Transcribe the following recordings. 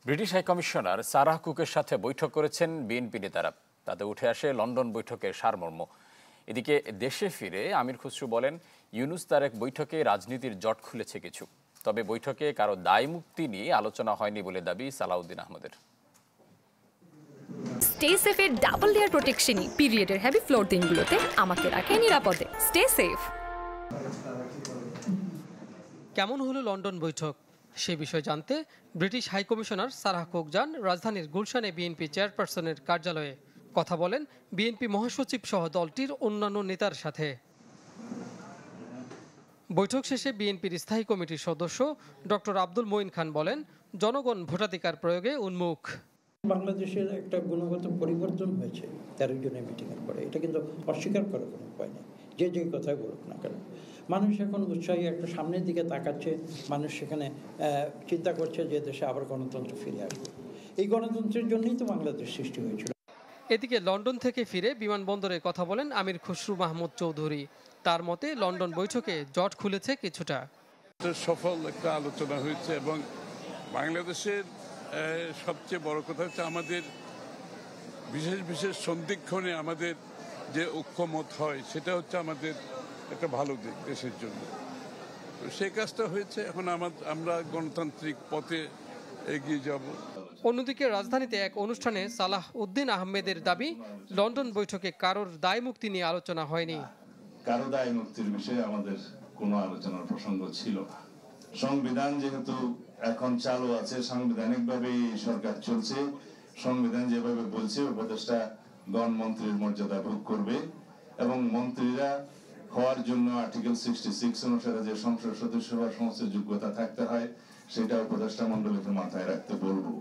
British high commissioner Sarah কুকের সাথে বৈঠক করেছেন বিএনপি নেতারা। তাতে উঠে আসে লন্ডন বৈঠকের সারমর্ম। এদিকে দেশে ফিরে আমির খসরু বলেন, ইউনূস তারেক বৈঠকে রাজনীতির জট খুলেছে কিছু, তবে বৈঠকে কারো দায় মুক্তি নিয়ে আলোচনা হয়নি বলে দাবি সালাউদ্দিন আহমদের। স্টে সেফের ডাবল লেয়ার প্রোটেকশনই পিরিয়ডের হেভি ফ্লোর দিনগুলোতে আমাকে রাখে নিরাপদে। Stay safe. কেমন হলো লন্ডন বৈঠক, সে বিষয় জানতে ব্রিটিশ হাইকমিশনার সারাহ কুক যান রাজধানীর গুলশানে বিএনপি চেয়ারপারসনের কার্যালয়ে। কথা বলেন বিএনপি মহাসচিব সহ দলটির অন্যান্য নেতার সাথে। বৈঠক শেষে বিএনপির স্থায়ী কমিটির সদস্য ডক্টর আব্দুল মঈন খান বলেন, জনগণ ভোটাধিকার প্রয়োগে উন্মুখ। বাংলাদেশের একটা গুণগত পরিবর্তন হয়েছে 13 জনের মিটিংয়ের পরে, এটা কিন্তু অস্বীকার করার কোনো উপায় নেই। যে কথাই বলুক না কেন, মানুষ এখন উৎসাহী, একটা সামনের দিকে তাকাচ্ছে। মানুষ সেখানে চিন্তা করছে যে দেশে আবার গণতন্ত্র ফিরে আসবে। এই গণতন্ত্রের জন্যই তো বাংলাদেশ সৃষ্টি হয়েছিল। এদিকে লন্ডন থেকে ফিরে বিমানবন্দরে কথা বলেন আমির খসরু মাহমুদ চৌধুরী। তার মতে লন্ডন বৈঠকে জট খুলেছে কিছুটা। সফল একটা আলোচনা হয়েছে এবং বাংলাদেশের সবচেয়ে বড় কথা হচ্ছে আমাদের বিশেষ বিশেষ সন্ধিক্ষণে আমাদের যে ঐক্যমত হয় সেটা হচ্ছে আমাদের একটা ভালো দিক দেশের জন্য। তো সেই কাজটা হয়েছে, এখন আমরা গণতান্ত্রিক পথে এগিয়ে যাব। অন্যদিকে রাজধানীতে এক অনুষ্ঠানে সালাহ উদ্দিন আহমেদের দাবি, লন্ডন বৈঠকে কারোর দায় মুক্তি নিয়ে আলোচনা হয়নি। কারো দায় মুক্তির বিষয়ে আমাদের কোনো আলোচনার প্রসঙ্গ ছিল না। সংবিধান যেহেতু এখন চালু আছে, সাংবিধানিকভাবে সরকার চলছে, সংবিধান যেভাবে বলছে উপদেষ্টা গণমন্ত্রীর মর্যাদা ভোগ করবে এবং মন্ত্রীরা হওয়ার জন্য আর্টিকেল 66 অনুসারে যে সংসদ সদস্য হওয়ার সমস্ত যোগ্যতা থাকতে হয় সেটা উপদেষ্টা মণ্ডলীকে মাথায় রাখতে বলবো।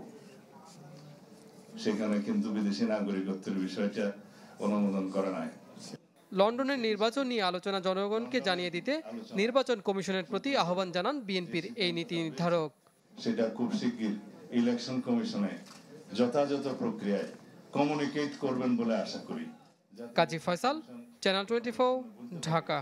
সেখানে কিন্তু বিদেশি নাগরিকত্বের বিষয়টা অনুমোদন করা নাই। লন্ডনের নির্বাচন নিয়ে আলোচনা জনগণকে জানিয়ে দিতে নির্বাচন কমিশনের প্রতি আহ্বান জানান বিএনপির এই নীতি নির্ধারক। সেটা খুব শিগগির ইলেকশন কমিশনে যথাযথ প্রক্রিয়ায় কমিউনিকেট করবেন বলে আশা করি। কাজী ফয়সাল, চ্যানেল 24, ঢাকা।